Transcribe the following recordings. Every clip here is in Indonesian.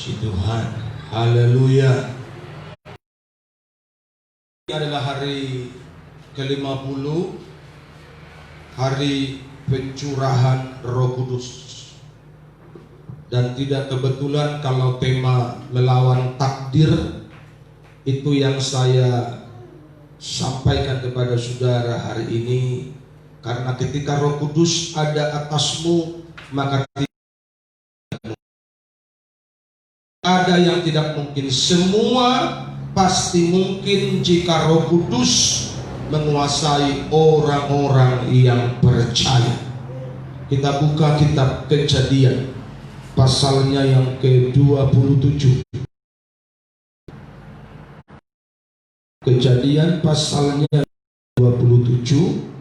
Puji Tuhan, haleluya. Ini adalah hari ke-50, hari pencurahan Roh Kudus. Dan tidak kebetulan kalau tema melawan takdir itu yang saya sampaikan kepada saudara hari ini, karena ketika Roh Kudus ada atasmu, maka ada yang tidak mungkin. Semua pasti mungkin jika Roh Kudus menguasai orang-orang yang percaya. Kita buka kitab Kejadian pasalnya yang ke-27. Kejadian pasalnya 27.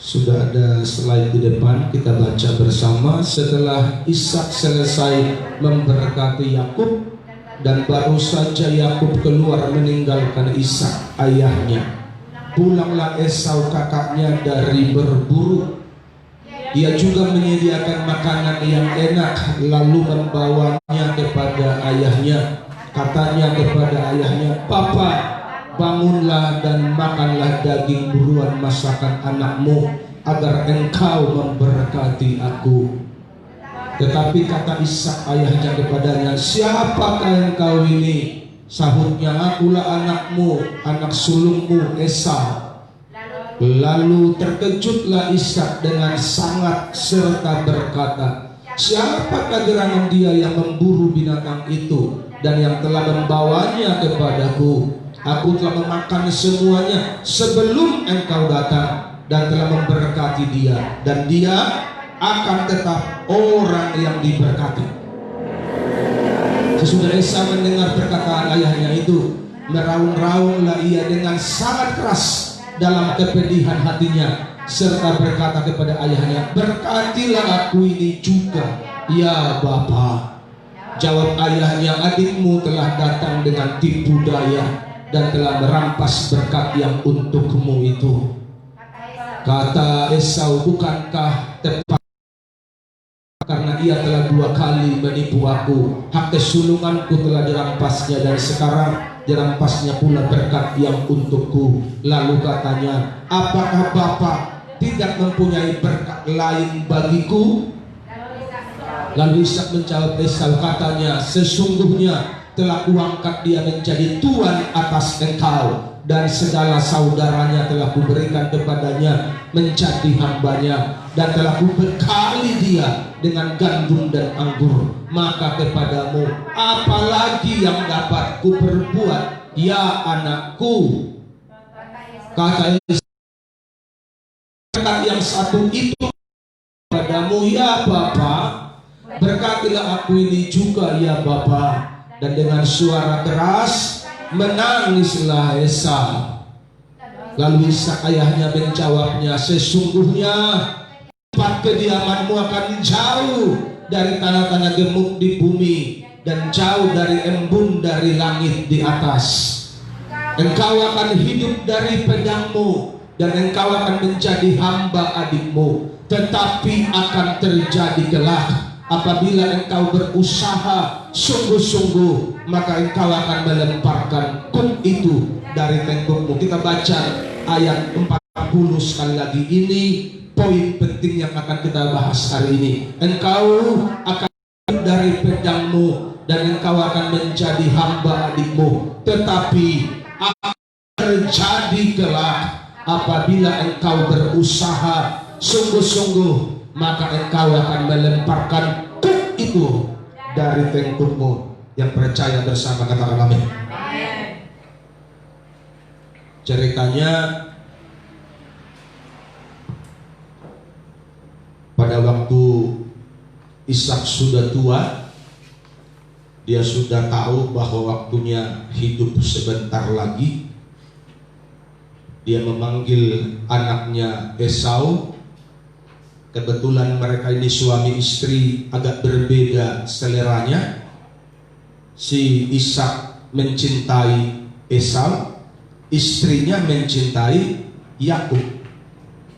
Sudah ada slide di depan, kita baca bersama. Setelah Ishak selesai memberkati Yakub, dan baru saja Yakub keluar meninggalkan Ishak ayahnya, pulanglah Esau kakaknya dari berburu. Ia juga menyediakan makanan yang enak, lalu membawanya kepada ayahnya. Katanya kepada ayahnya, "Papa, bangunlah dan makanlah daging buruan masakan anakmu, agar engkau memberkati aku." Tetapi kata Ishak ayahnya kepadanya, "Siapakah engkau ini?" Sahutnya, "Akulah anakmu, anak sulungmu Esau." Lalu terkejutlah Ishak dengan sangat serta berkata, "Siapakah gerangan dia yang memburu binatang itu dan yang telah membawanya kepadaku? Aku telah memakan semuanya sebelum engkau datang dan telah memberkati dia, dan dia akan tetap orang yang diberkati." Sesudah Esau mendengar perkataan ayahnya itu, meraung-raunglah ia dengan sangat keras dalam kepedihan hatinya, serta berkata kepada ayahnya, "Berkatilah aku ini juga, ya Bapa." Jawab ayahnya, "Adikmu telah datang dengan tipu daya dan telah merampas berkat yang untukmu itu." Kata Esau, "Bukankah tepat, karena ia telah 2 kali menipu aku? Hak kesulunganku telah dirampasnya, dan sekarang dirampasnya pula berkat yang untukku." Lalu katanya, "Apakah Bapa tidak mempunyai berkat lain bagiku?" Lalu Ishak menjawab Esau, katanya, "Sesungguhnya telah kuangkat dia menjadi tuan atas engkau, dan segala saudaranya telah kuberikan kepadanya menjadi hambanya, dan telah kubekali dia dengan gandum dan anggur. Maka kepadamu apalagi yang dapat kuperbuat, ya anakku?" Kata yang satu itu padamu, "Ya Bapa." "Berkatilah aku ini juga, ya Bapa." Dan dengan suara keras menangislah Esau. Lalu Ishak ayahnya menjawabnya, "Sesungguhnya tempat kediamanmu akan jauh dari tanah-tanah gemuk di bumi, dan jauh dari embun dari langit di atas. Engkau akan hidup dari pedangmu, dan engkau akan menjadi hamba adikmu. Tetapi akan terjadi kelak, apabila engkau berusaha sungguh-sungguh, maka engkau akan melemparkan kuk itu dari tengkukmu." Kita baca ayat 40 sekali lagi. Ini poin penting yang akan kita bahas hari ini. Engkau akan dari pedangmu, dan engkau akan menjadi hamba adikmu. Tetapi akan terjadi kelak, apabila engkau berusaha sungguh-sungguh, maka engkau akan melemparkan kuk itu dari tengkukmu. Yang percaya bersama katakan amin. Ceritanya, pada waktu Ishak sudah tua, dia sudah tahu bahwa waktunya hidup sebentar lagi. Dia memanggil anaknya Esau. Kebetulan mereka ini suami istri, agak berbeda seleranya. Si Ishak mencintai Esau, istrinya mencintai Yakub.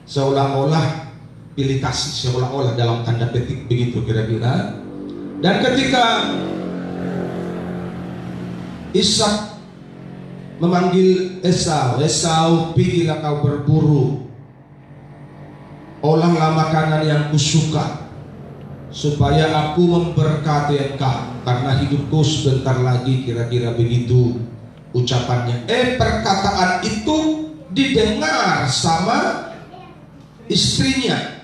seolah-olah pilih kasih, seolah-olah dalam tanda petik begitu kira-kira. Dan ketika Ishak memanggil Esau, Esau, pergilah kau berburu, olahlah makanan yang kusuka, supaya aku memberkati engkau, karena hidupku sebentar lagi, kira-kira begitu ucapannya. Perkataan itu didengar sama istrinya.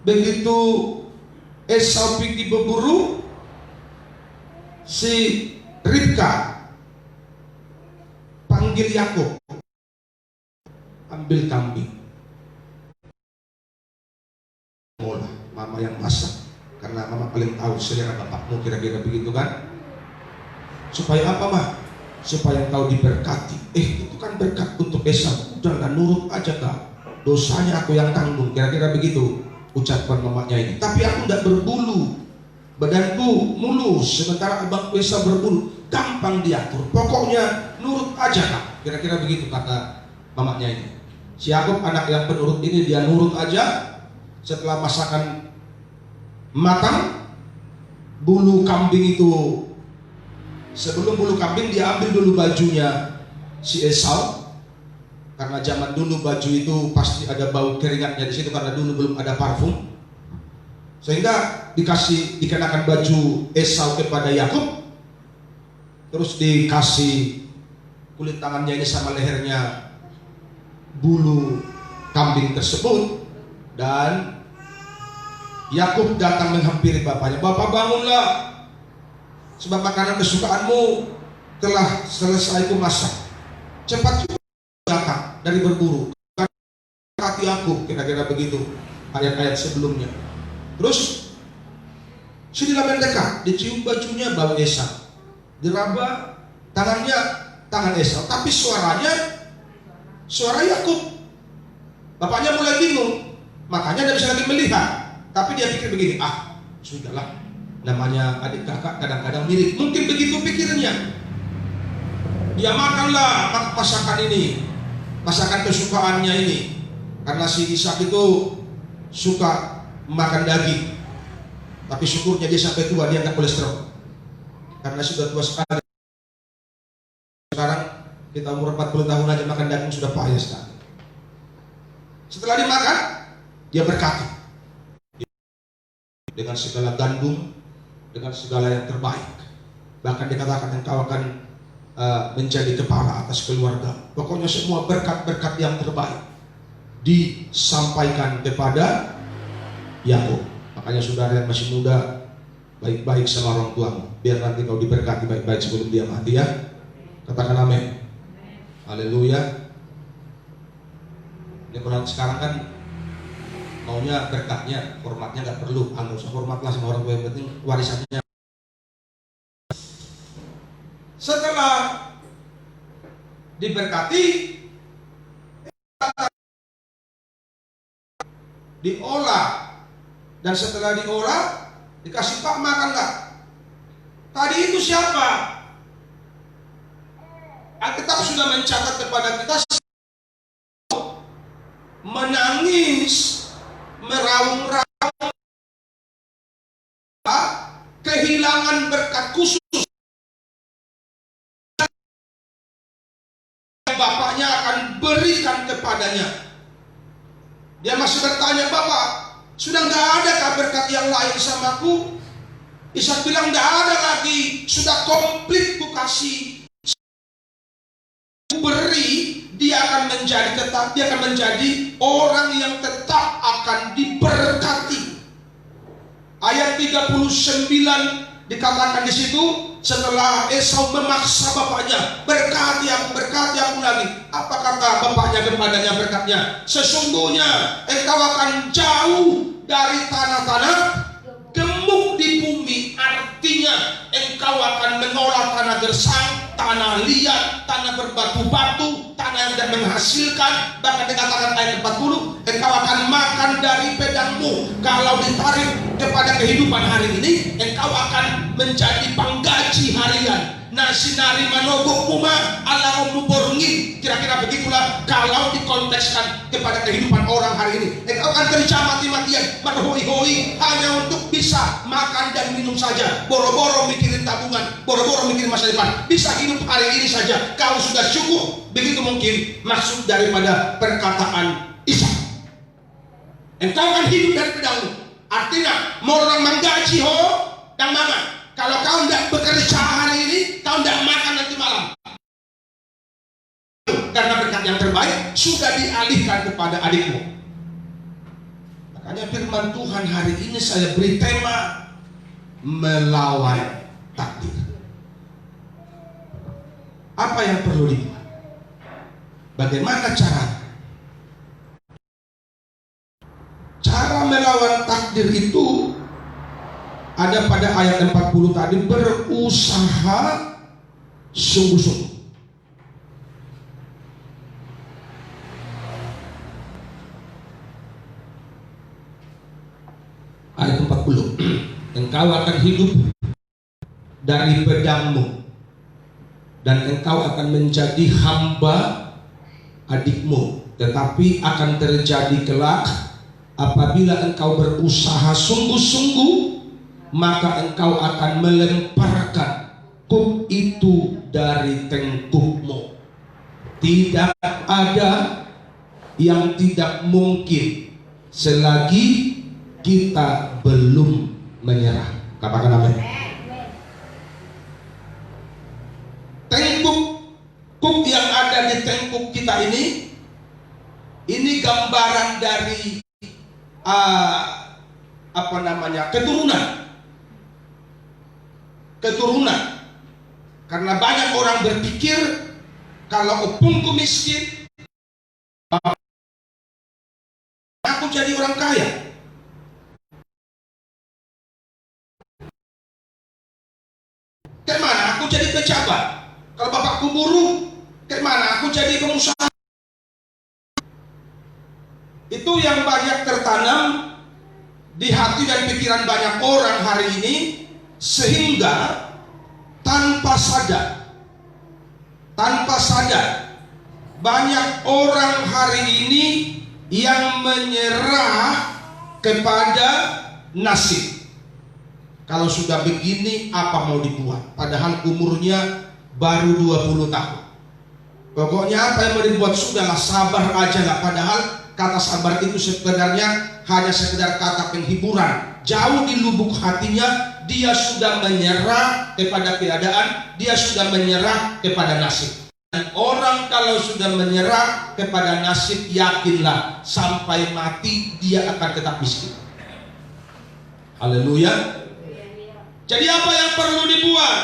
Begitu Esau pergi berburu, si Ribka panggil Yakub, ambil kambing, olah, mama yang masak, karena mama paling tahu selera bapakmu, kira-kira begitu kan. Supaya apa mah? Supaya kau diberkati. Itu kan berkat untuk Esau. Udahlah, nurut aja kau, dosanya aku yang tanggung, kira-kira begitu ucapan mamanya ini. Tapi aku tidak berbulu, badanku mulus, sementara abangku Esau berbulu, gampang diatur, pokoknya nurut aja kak, kira-kira begitu kata mamanya ini. Si Yakub anak yang penurut ini, dia nurut aja. Setelah masakan matang, bulu kambing itu, sebelum bulu kambing dia ambil dulu bajunya si Esau, karena zaman dulu baju itu pasti ada bau keringatnya di situ, karena dulu belum ada parfum, sehingga dikenakan baju Esau kepada Yakub, terus dikasih kulit tangannya ini sama lehernya bulu kambing tersebut. Dan Yakub datang menghampiri bapaknya, "Bapak, bangunlah, sebab makanan kesukaanmu telah selesai ku masak. Cepat juga datang dari berburu, berkati aku," kira-kira begitu ayat-ayat sebelumnya. Terus sudah mendekat, dicium bajunya, bau Esau, diraba tangannya, tangan Esau, tapi suaranya suara Yakub. Bapaknya mulai bingung, makanya dia bisa lagi melihat. Tapi dia pikir begini, sudahlah, namanya adik kakak kadang-kadang mirip, mungkin begitu pikirnya. Dia makanlah masakan ini, masakan kesukaannya ini, karena si Ishak itu suka makan daging. Tapi syukurnya dia sampai tua, dia nggak kolesterol, karena sudah tua sekali. Sekarang kita umur 40 tahun aja makan daging sudah payah sekali. Setelah dimakan, dia berkati dengan segala gandum, dengan segala yang terbaik. Bahkan dikatakan engkau akan menjadi kepala atas keluarga. Pokoknya semua berkat-berkat yang terbaik disampaikan kepada Yakub. Makanya saudara yang masih muda, baik-baik sama orang tuamu, biar nanti kau diberkati baik-baik sebelum dia mati ya. Katakan amin. Haleluya. Ini orang sekarang kan maunya berkatnya, hormatnya nggak perlu, nggak usah hormat lah sama orang tua, yang penting warisannya. Setelah diberkati, diolah, dan setelah diolah dikasih, "Pak, makan nggak?" Tadi itu siapa? Alkitab sudah mencatat kepada kita, menangis, meraung-raung, kehilangan berkat khusus. Bapaknya akan berikan kepadanya. Dia masih bertanya, "Bapak, sudah nggak ada kah berkat yang lain samaku?" Ishak bilang, "Nggak ada lagi, sudah komplit ku kasih, beri." Dia akan menjadi tetap, dia akan menjadi orang yang tetap akan diberkati. Ayat 39 dikatakan di situ, setelah Esau memaksa bapaknya, berkati aku lagi. Apa kata bapaknya kepadanya berkatnya? "Sesungguhnya engkau akan jauh dari tanah-tanah gemuk di bumi." Artinya engkau akan mengolah tanah gersang, tanah liat, tanah berbatu-batu, tanah yang tidak menghasilkan. Bahkan dikatakan ayat 40, engkau akan makan dari pedangmu. Kalau ditarik kepada kehidupan hari ini, engkau akan menjadi penggaji harian. Nasinari manogok muma ala muborngin. Kira-kira begitulah kalau dikontekskan kepada kehidupan orang hari ini. Engkau akan kerja mati-matian, berhoi-hoi hanya untuk bisa makan dan minum saja. Boro-boro mikirin tabungan, boro-boro mikirin masa depan. Bisa hidup hari ini saja. Kau sudah cukup. Begitu mungkin maksud daripada perkataan Isa. Engkau akan hidup dari dahulu. Artinya mau orang menggaji ho dan mangan. Kalau kau tidak bekerja hari ini, kau tidak makan nanti malam. Karena berkat yang terbaik sudah dialihkan kepada adikmu. Makanya firman Tuhan hari ini saya beri tema melawan takdir. Apa yang perlu dibuat? Bagaimana cara? Cara melawan takdir itu ada pada ayat 40 tadi, berusaha sungguh-sungguh. Ayat 40, engkau akan hidup dari pedangmu dan engkau akan menjadi hamba adikmu, tetapi akan terjadi kelak apabila engkau berusaha sungguh-sungguh, maka engkau akan melemparkan kuk itu dari tengkukmu. Tidak ada yang tidak mungkin selagi kita belum menyerah. Katakan amin. Tengkuk, kuk yang ada di tengkuk kita ini gambaran dari keturunan. Karena banyak orang berpikir kalau opungku miskin, aku jadi orang kaya. Kemana aku jadi pejabat? Kalau bapakku buruh, kemana aku jadi pengusaha? Itu yang banyak tertanam di hati dan pikiran banyak orang hari ini, sehingga tanpa sadar banyak orang hari ini yang menyerah kepada nasib. Kalau sudah begini apa mau dibuat? Padahal umurnya baru 20 tahun. Pokoknya apa yang mau dibuat sudahlah, sabar aja lah. Padahal kata sabar itu sebenarnya hanya sekedar kata penghiburan. Jauh di lubuk hatinya dia sudah menyerah kepada keadaan, dia sudah menyerah kepada nasib. Dan orang kalau sudah menyerah kepada nasib, yakinlah sampai mati dia akan tetap miskin. Haleluya. Jadi apa yang perlu dibuat?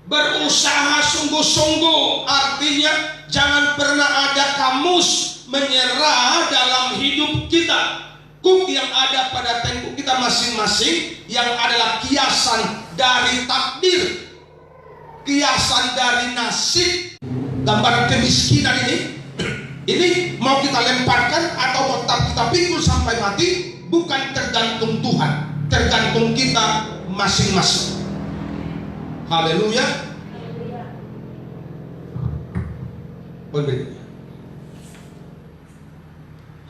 Berusaha sungguh-sungguh. Artinya jangan pernah ada kamus menyerah dalam hidup kita. Kuk yang ada pada tengkuk kita masing-masing yang adalah kiasan dari takdir, kiasan dari nasib. Gambaran kemiskinan ini mau kita lemparkan atau tetap kita pikul sampai mati, bukan tergantung Tuhan, tergantung kita masing-masing. Haleluya.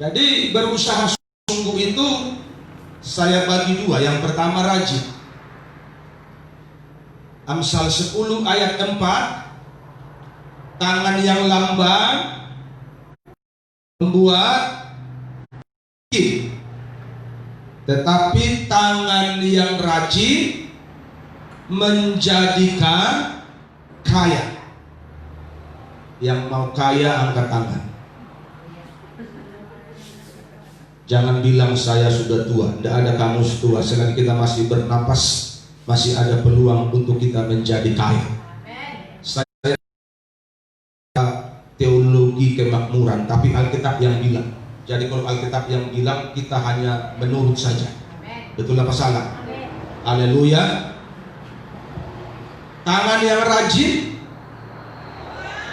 Jadi berusaha sungguh itu saya bagi dua. Yang pertama rajin. Amsal 10 ayat 4, tangan yang lamban membuat miskin, tetapi tangan yang rajin menjadikan kaya. Yang mau kaya angkat tangan. Jangan bilang saya sudah tua. Tidak ada kamu tua. Selagi kita masih bernapas, masih ada peluang untuk kita menjadi kaya. Saya teologi kemakmuran, tapi Alkitab yang bilang. Jadi kalau Alkitab yang bilang, kita hanya menurut saja. Betul apa salah? Haleluya. Tangan yang rajin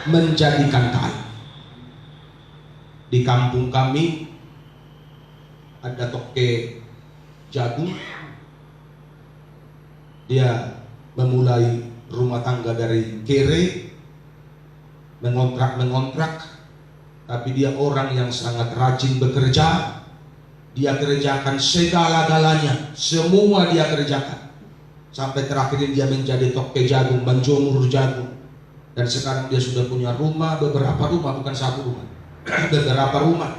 menjadikan kaya. Di kampung kami ada toke jagung. Dia memulai rumah tangga dari kere, mengontrak, tapi dia orang yang sangat rajin bekerja. Dia kerjakan segala-galanya, semua dia kerjakan. Sampai terakhir dia menjadi toke jagung, menjemur jagung. Dan sekarang dia sudah punya rumah, beberapa rumah, bukan satu rumah, beberapa rumah.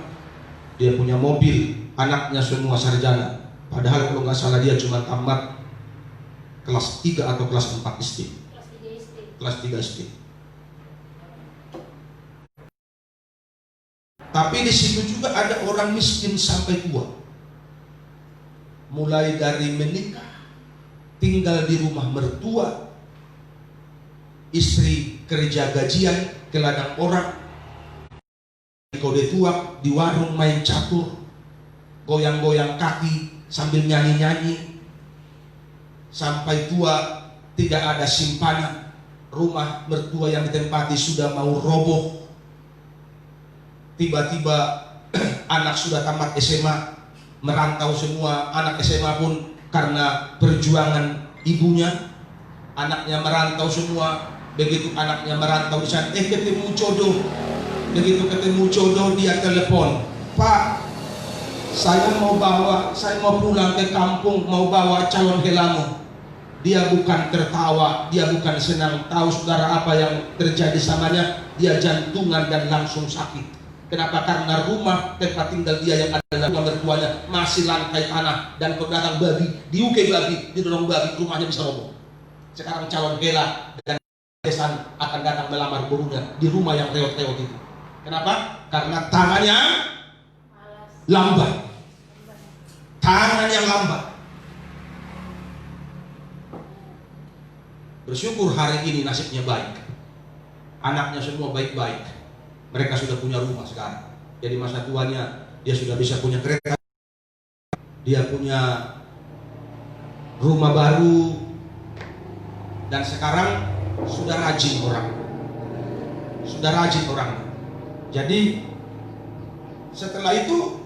Dia punya mobil, anaknya semua sarjana. Padahal kalau nggak salah dia cuma tamat kelas 3 atau kelas 4 SD. Kelas 3 SD. Tapi di situ juga ada orang miskin sampai tua. Mulai dari menikah, tinggal di rumah mertua, istri kerja gajian ke ladang orang, kode tua di warung main catur, goyang-goyang kaki sambil nyanyi-nyanyi, sampai tua tidak ada simpanan. Rumah mertua yang ditempati sudah mau roboh. Tiba-tiba anak sudah tamat SMA, merantau semua. Anak SMA pun karena perjuangan ibunya, anaknya merantau semua. Begitu anaknya merantau di sana, ketemu jodoh. Begitu ketemu jodoh, dia telepon, "Pak, saya mau pulang ke kampung, mau bawa calon helamu." Dia bukan tertawa, dia bukan senang. Tahu saudara apa yang terjadi samanya? Dia jantungan dan langsung sakit. Kenapa? Karena rumah tempat tinggal dia yang adalah rumah mertuanya masih lantai tanah, dan kalau datang babi, diuke babi, didorong babi, rumahnya bisa roboh. Sekarang calon hela dan besan akan datang melamar gurunya di rumah yang reot-reot itu. Kenapa? Karena tangannya lambat. Tangan yang lambat. Bersyukur hari ini nasibnya baik. Anaknya semua baik-baik. Mereka sudah punya rumah sekarang. Jadi masa tuanya dia sudah bisa punya kereta, dia punya rumah baru, dan sekarang sudah rajin orang. Jadi setelah itu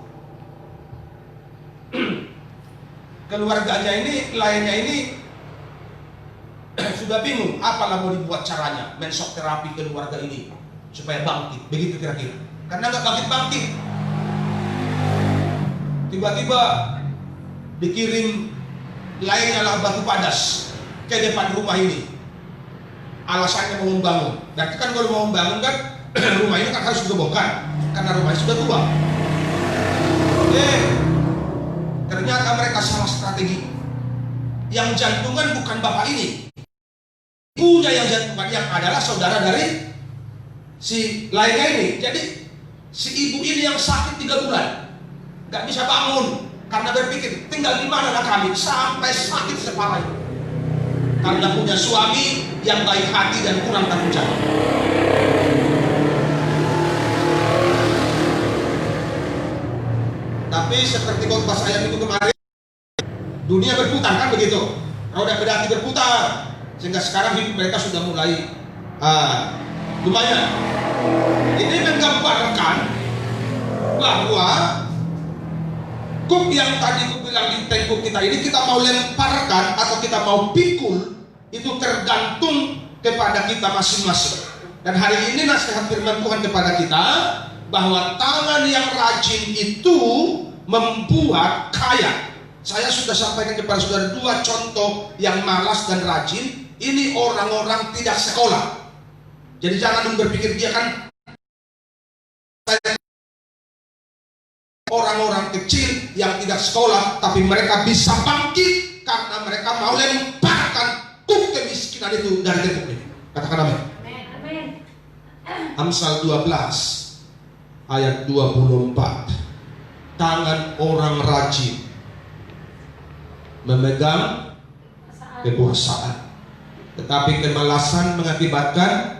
keluarganya ini, kliennya ini sudah bingung apalah mau dibuat caranya mensok terapi keluarga ini supaya bangkit, begitu kira-kira. Karena nggak bangkit, tiba-tiba dikirim lainnya lah batu padas ke depan rumah ini. Alasannya mau membangun. Berarti kan kalau mau membangun kan rumah ini kan harus dibongkar karena rumah ini sudah tua. Ternyata mereka salah strategi. Yang jantungan bukan bapak ini, ibunya yang jantungan, yang adalah saudara dari si lainnya ini. Jadi si ibu ini yang sakit 3 bulan, nggak bisa bangun karena berpikir tinggal di mana anak kami, sampai sakit separah itu. Karena punya suami yang baik hati dan kurang tanggung jawab. Tapi seperti khotbah saya minggu kemarin, dunia berputar kan begitu, roda pedati berputar, sehingga sekarang hidup mereka sudah mulai lumayan. Ini menggambarkan bahwa kuk yang tadi aku bilang di tengkuk kita ini, kita mau lemparkan atau kita mau pikul, itu tergantung kepada kita masing-masing. Dan hari ini nasihat firman Tuhan kepada kita bahwa tangan yang rajin itu membuat kaya. Saya sudah sampaikan kepada saudara 2 contoh yang malas dan rajin. Ini orang-orang tidak sekolah. Jadi jangan berpikir dia kan orang-orang kecil yang tidak sekolah, tapi mereka bisa bangkit karena mereka mau lemparkan kuk kemiskinan itu dari tengkuk ini. Katakan amin. Amsal 12 ayat 24. Tangan orang rajin memegang kekuasaan, tetapi kemalasan mengakibatkan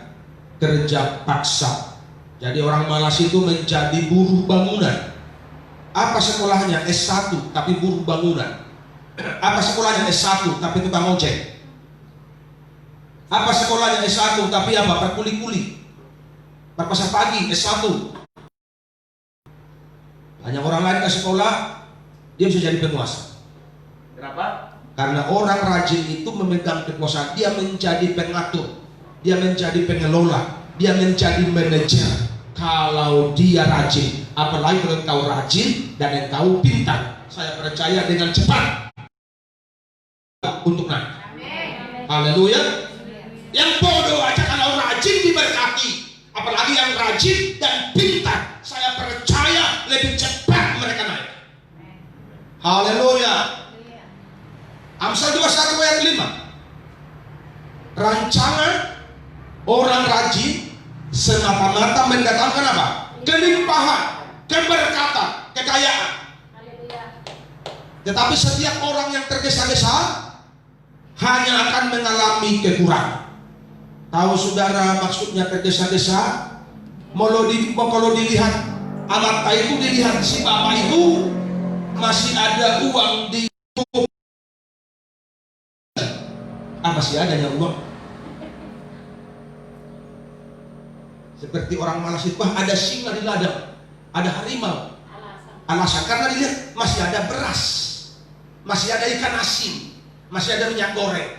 kerja paksa. Jadi orang malas itu menjadi buruh bangunan. Apa sekolahnya? S1 tapi buruh bangunan. Apa sekolahnya? S1 tapi tukang ojek. Apa sekolahnya? S1 tapi apa? Perkuli-kuli, pasar pagi. S1. Banyak orang lain ke sekolah, dia bisa jadi penguasa. Kenapa? Karena orang rajin itu memegang kekuasaan, dia menjadi pengatur, dia menjadi pengelola, dia menjadi manajer. Kalau dia rajin, apalagi kalau engkau rajin dan engkau pintar, saya percaya dengan cepat untuk naik. Haleluya. Yang bodoh aja kalau rajin diberkati, apalagi yang rajin dan pintar, saya percaya lebih cepat mereka naik. Haleluya. Amsal 21 ayat 5. Rancangan orang rajin semata-mata mendatangkan apa? Kelimpahan, keberkatan, kekayaan. Tetapi setiap orang yang tergesa-gesa hanya akan mengalami kekurangan. Tahu saudara maksudnya tergesa-gesa? Kalau dilihat Amata itu, dilihat si bapak itu masih ada uang di masih adanya uang. Seperti orang malas itu, ada singa di ladang, ada harimau. Alasan karena dilihat masih ada beras, masih ada ikan asin, masih ada minyak goreng.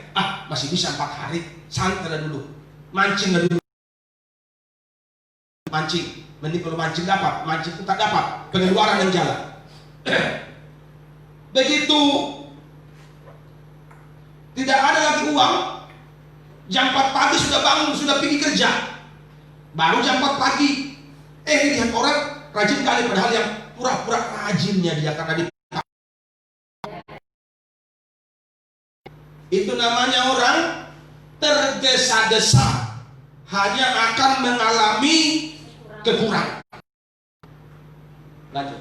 Masih bisa 4 hari, santai dulu, mancing dulu. Mancing, mending kalau mancing dapat, mancing itu tak dapat, pengeluaran yang jalan. Begitu tidak ada lagi uang, jam 4 pagi sudah bangun, sudah pergi kerja. Baru jam 4 pagi, lihat orang rajin kali, padahal yang pura-pura rajinnya dia karena di itu namanya orang tergesa-gesa, hanya akan mengalami kekurangan. Lanjut.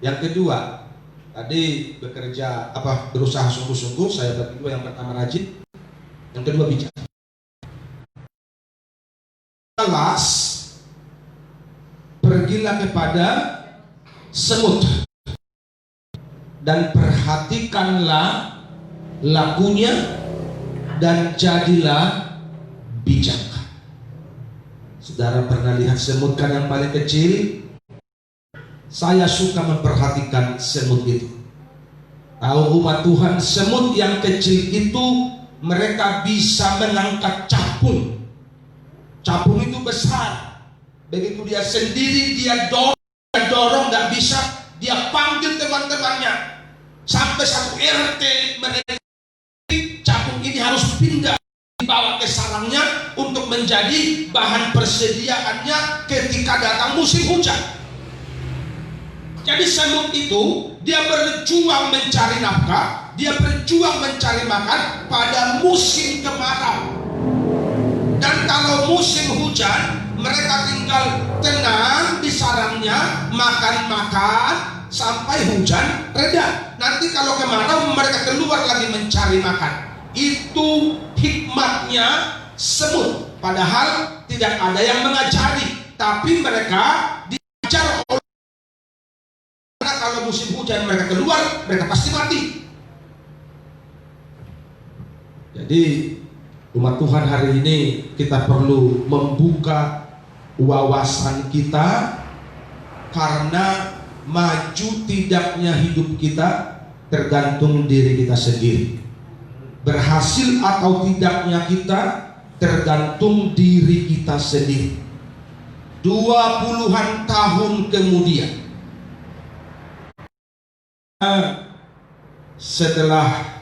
Yang kedua, tadi bekerja berusaha sungguh-sungguh, saya bagi dua. Yang pertama rajin, yang kedua bijak. Alas, pergilah kepada semut dan perhatikanlah lakunya dan jadilah bijak. Saudara pernah lihat semut kan yang paling kecil? Saya suka memperhatikan semut itu. Tahu umat Tuhan, semut yang kecil itu mereka bisa mengangkat capung. Capung itu besar. Begitu dia sendiri, dia dorong nggak bisa, dia panggil teman-temannya. Sampai satu RT mereka, capung ini harus pindah, dibawa ke sarangnya untuk menjadi bahan persediaannya ketika datang musim hujan. Jadi semut itu dia berjuang mencari nafkah, dia berjuang mencari makan pada musim kemarau. Dan kalau musim hujan, mereka tinggal tenang di sarangnya, makan-makan sampai hujan reda. Nanti kalau kemarau mereka keluar lagi mencari makan. Itu hikmatnya semut. Padahal tidak ada yang mengajari, tapi mereka diajar oleh. Karena kalau musim hujan mereka keluar, mereka pasti mati. Jadi umat Tuhan hari ini kita perlu membuka wawasan kita, karena maju tidaknya hidup kita tergantung diri kita sendiri. Berhasil atau tidaknya kita tergantung diri kita sendiri. 20-an tahun kemudian, setelah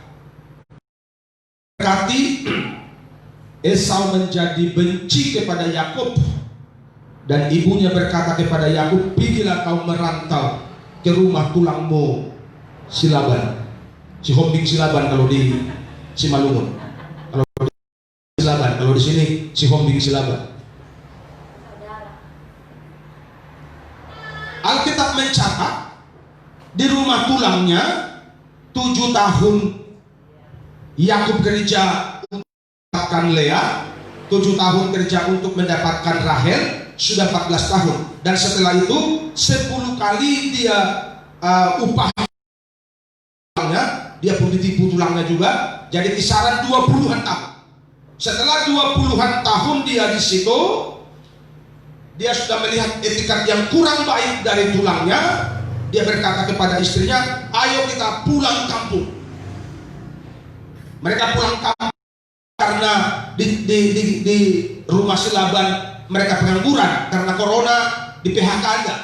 berkati, Esau menjadi benci kepada Yakub, dan ibunya berkata kepada Yakub, "Pergilah kau merantau ke rumah tulangmu si Laban." Si Hombing si Laban kalau di Simalungun, kalau di si Laban, kalau di sini si Hombing si Laban. Alkitab mencatat di rumah tulangnya 7 tahun Yakub kerja mendapatkan Lea, 7 tahun kerja untuk mendapatkan Rahel, sudah 14 tahun. Dan setelah itu 10 kali dia upah tulangnya, dia pun ditipu tulangnya juga. Jadi kisaran 20-an tahun. Setelah 20-an tahun dia di situ, dia sudah melihat etikat yang kurang baik dari tulangnya. Dia berkata kepada istrinya, ayo kita pulang kampung. Mereka pulang kampung karena di rumah si Laban mereka pengangguran karena corona, di PHK aja.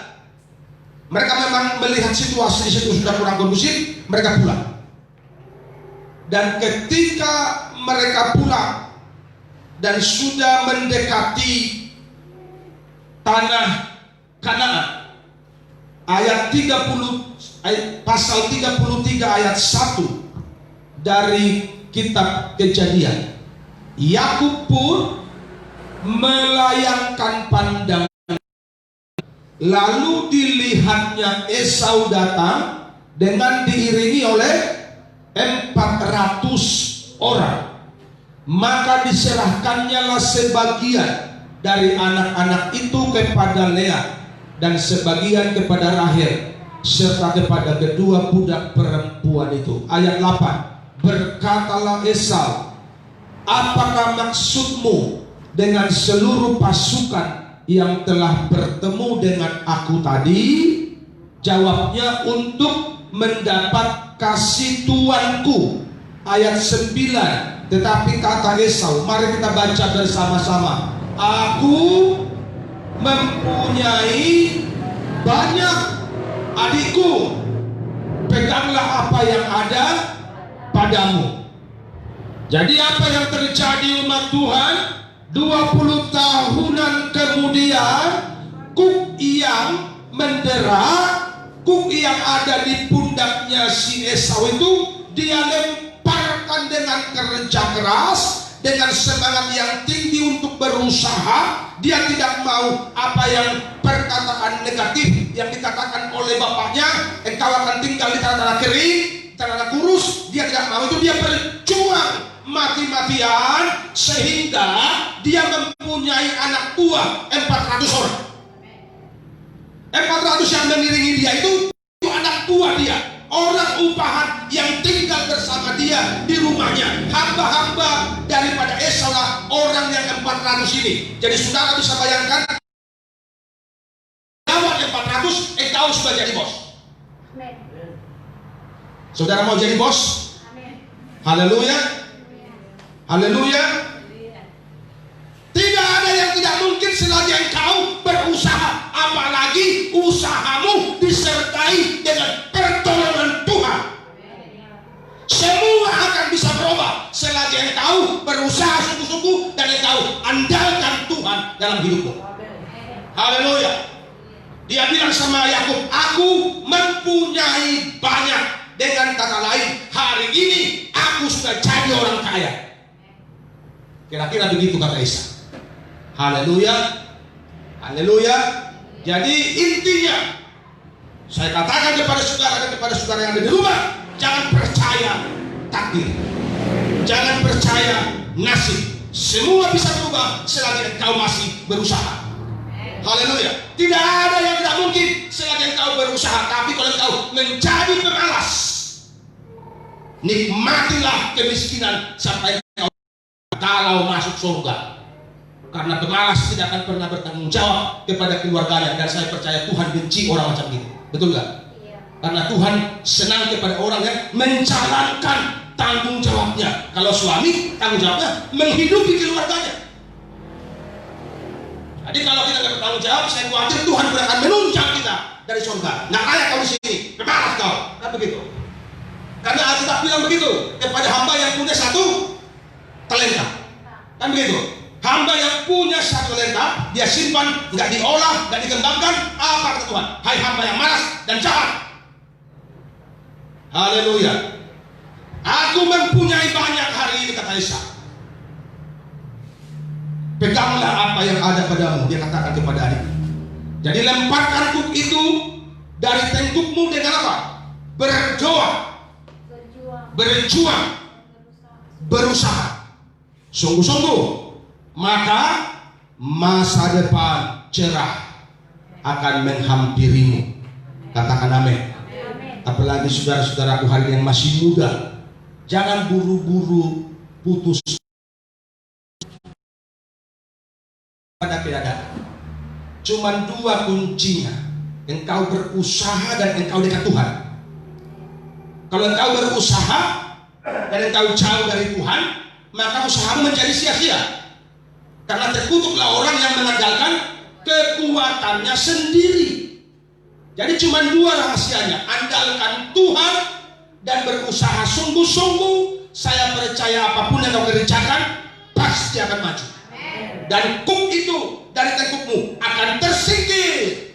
Mereka memang melihat situasi di situ sudah kurang kondusif, mereka pulang. Dan ketika mereka pulang dan sudah mendekati tanah Kanaan, pasal 33 ayat 1 dari kitab Kejadian, Yakub pun melayangkan pandangan, lalu dilihatnya Esau datang dengan diiringi oleh 400 orang. Maka diserahkannya sebagian dari anak-anak itu kepada Lea dan sebagian kepada Rahel serta kepada kedua budak perempuan itu. Ayat 8, berkatalah Esau, apakah maksudmu dengan seluruh pasukan yang telah bertemu dengan aku tadi? Jawabnya, untuk mendapat kasih tuanku. Ayat 9, tetapi kata Esau, mari kita baca bersama-sama. Aku mempunyai banyak adikku, peganglah apa yang ada padamu. Jadi apa yang terjadi umat Tuhan? 20 tahunan kemudian, kuk yang mendera, kuk yang ada di pundaknya si Esau itu dia lemparkan dengan kerja keras, dengan semangat yang tinggi untuk berusaha. Dia tidak mau apa yang perkataan negatif yang dikatakan oleh bapaknya, engkau akan tinggal di tanah kering, tanah kurus. Dia tidak mau itu. Dia berjuang mati-matian sehingga dia mempunyai anak buah 400 orang. 400 yang mengiringi dia itu anak buah dia, orang upahan yang tinggal bersama dia di rumahnya. Hamba-hamba daripada Esau lah orang yang 400 ini. Jadi saudara bisa bayangkan, lawan 400, engkau sudah jadi bos. Saudara mau jadi bos? Haleluya. Haleluya. Tidak ada yang tidak mungkin selagi engkau berusaha, apalagi usahamu disertai dengan pertolongan Tuhan. Semua akan bisa berubah selagi engkau berusaha sungguh-sungguh dan engkau andalkan Tuhan dalam hidupmu. Haleluya. Dia bilang sama Yakub, aku mempunyai banyak. Dengan kata lain, hari ini aku sudah jadi orang kaya. Kira-kira begitu kata Esau. Haleluya. Haleluya. Jadi intinya, saya katakan kepada saudara dan kepada saudara yang ada di rumah, jangan percaya takdir, jangan percaya nasib. Semua bisa berubah selagi engkau masih berusaha. Haleluya. Tidak ada yang tidak mungkin selagi engkau berusaha. Tapi kalau engkau menjadi pemalas, nikmatilah kemiskinan sampai engkau kalau masuk surga. Karena pemalas tidak akan pernah bertanggung jawab kepada keluarganya. Dan saya percaya Tuhan benci orang macam itu. Betul nggak? Iya. Karena Tuhan senang kepada orang yang menjalankan tanggung jawabnya. Kalau suami, tanggung jawabnya menghidupi keluarganya. Jadi kalau kita nggak bertanggung jawab, saya khawatir Tuhan tidak akan menunjang kita dari surga. Nggak kayak kau di sini, pemalas kau. Kan begitu. Karena Alkitab bilang begitu kepada hamba yang punya satu talenta. Kan begitu. Hamba yang punya satu talenta, dia simpan, nggak diolah, nggak dikembangkan. Apa kata Tuhan? Hai hamba yang malas dan jahat. Haleluya. Aku mempunyai banyak hari ini, kata Esau. Peganglah apa yang ada padamu, dia katakan kepada adiknya. Jadi lemparkan kuk itu dari tengkukmu dengan apa? Berjuang, berusaha, sungguh-sungguh. Maka masa depan cerah akan menghampirimu. Katakan amin. Apalagi saudara-saudaraku hari yang masih muda, jangan buru-buru putus pada keadaan. Cuman dua kuncinya. engkau berusaha dan engkau dekat Tuhan. Kalau engkau berusaha dan engkau jauh dari Tuhan, maka usahamu menjadi sia-sia. Karena terkutuklah orang yang mengandalkan kekuatannya sendiri. Jadi cuma dua rahasianya, andalkan Tuhan dan berusaha sungguh-sungguh. Saya percaya apapun yang kau kerjakan pasti akan maju. Dan kuk itu dari tengkukmu akan tersingkir.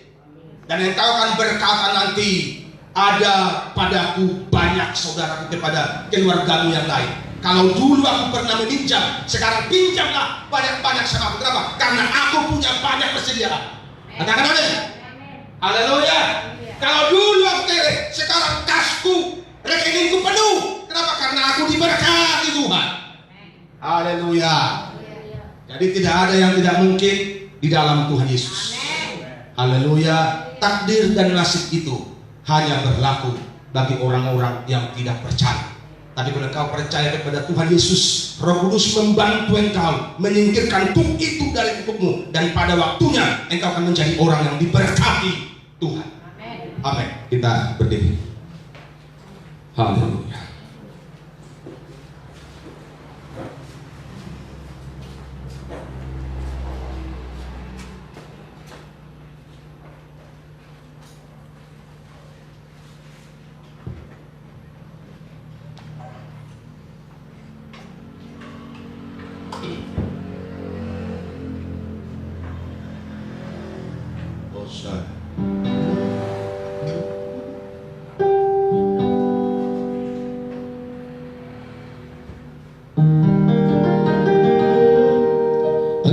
Dan engkau akan berkata nanti, ada padaku banyak saudara kepada keluargamu yang lain. Kalau dulu aku pernah meminjam, sekarang pinjamlah banyak-banyak sama aku. Kenapa? Karena aku punya banyak persediaan. Katakan amin. Haleluya. Kalau dulu aku kere, sekarang kasku, rekeningku penuh. Kenapa? Karena aku diberkati Tuhan. Haleluya. Jadi tidak ada yang tidak mungkin di dalam Tuhan Yesus. Haleluya. Takdir dan nasib itu hanya berlaku bagi orang-orang yang tidak percaya. Tapi kalau engkau percaya kepada Tuhan Yesus, Roh Kudus membantu engkau menyingkirkan kuk itu dari kukmu, dan pada waktunya engkau akan menjadi orang yang diberkati Tuhan. Amin. Kita berdiri. Haleluya.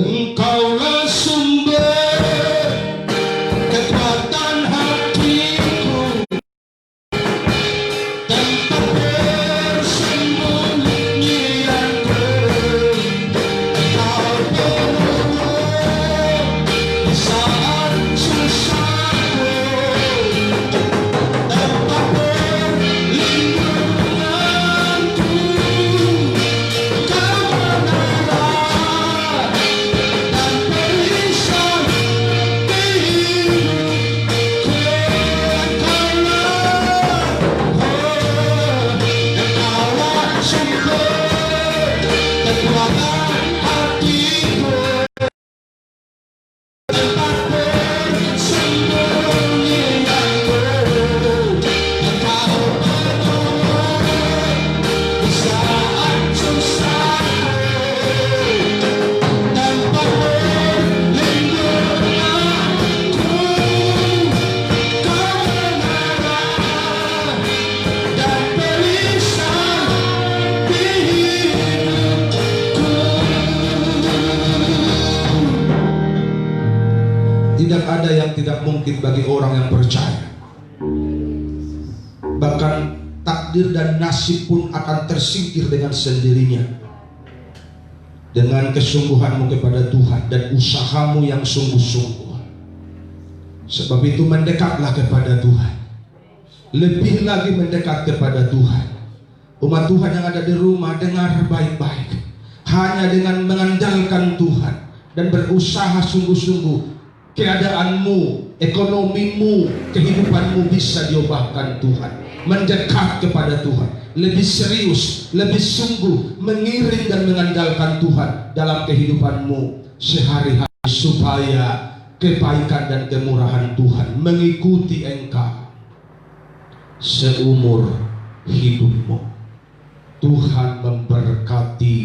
Engkaulah sumber kekuatan hatiku, tempat persembunyianku. Engkau penolong di saat susahku, tempat perlindunganku. Kau menara dan perisai hidupku. Engkaulah sumber kekuatan hatiku, tempat persembunyianku. Engkau penolong di saat susahku, tempat perlindunganku. Kau menara dan perisai hidupku. Tidak ada yang tidak mungkin bagi orang yang percaya. Bahkan takdir dan nasib pun akan tersingkir dengan sendirinya, dengan kesungguhanmu kepada Tuhan dan usahamu yang sungguh-sungguh. Sebab itu mendekatlah kepada Tuhan, lebih lagi mendekat kepada Tuhan. Umat Tuhan yang ada di rumah, dengar baik-baik. Hanya dengan mengandalkan Tuhan dan berusaha sungguh-sungguh, keadaanmu, ekonomimu, kehidupanmu bisa diubahkan Tuhan. Mendekat kepada Tuhan, lebih serius, lebih sungguh mengiring dan mengandalkan Tuhan dalam kehidupanmu sehari-hari, supaya kebaikan dan kemurahan Tuhan mengikuti engkau seumur hidupmu. Tuhan memberkati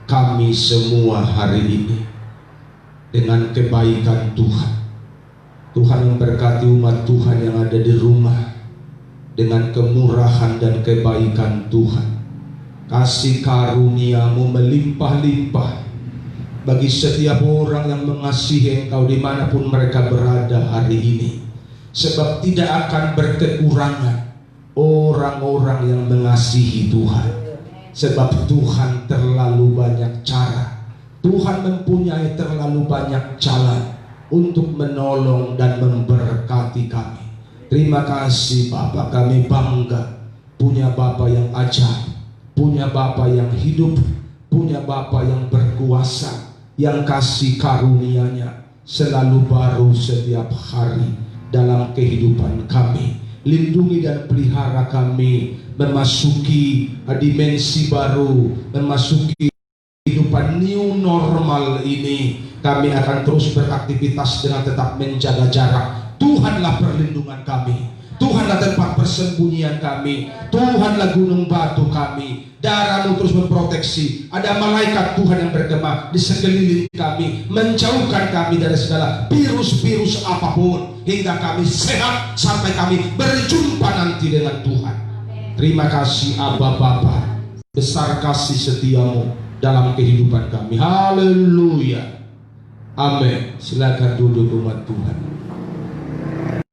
kami semua hari ini dengan kebaikan Tuhan. Tuhan memberkati umat Tuhan yang ada di rumah dengan kemurahan dan kebaikan Tuhan. Kasih karunia-Mu melimpah-limpah bagi setiap orang yang mengasihi Engkau dimanapun mereka berada hari ini. Sebab tidak akan berkekurangan orang-orang yang mengasihi Tuhan. Sebab Tuhan terlalu banyak cara, Tuhan mempunyai terlalu banyak jalan untuk menolong dan memberkati kami. Terima kasih Bapa, kami bangga punya Bapa yang ajaib, punya Bapa yang hidup, punya Bapa yang berkuasa, yang kasih karunia-Nya selalu baru setiap hari. dalam kehidupan kami. Lindungi dan pelihara kami memasuki dimensi baru, memasuki kehidupan new normal ini. Kami akan terus beraktivitas dengan tetap menjaga jarak. Tuhanlah perlindungan kami, Tuhanlah tempat persembunyian kami, Tuhanlah gunung batu kami. Darah-Mu terus memproteksi. Ada malaikat Tuhan yang bergema di sekeliling kami, menjauhkan kami dari segala virus-virus apapun, hingga kami sehat sampai kami berjumpa nanti dengan Tuhan. Terima kasih Abba Bapa, besar kasih setia-Mu dalam kehidupan kami. Haleluya. Amin. Silakan duduk umat Tuhan.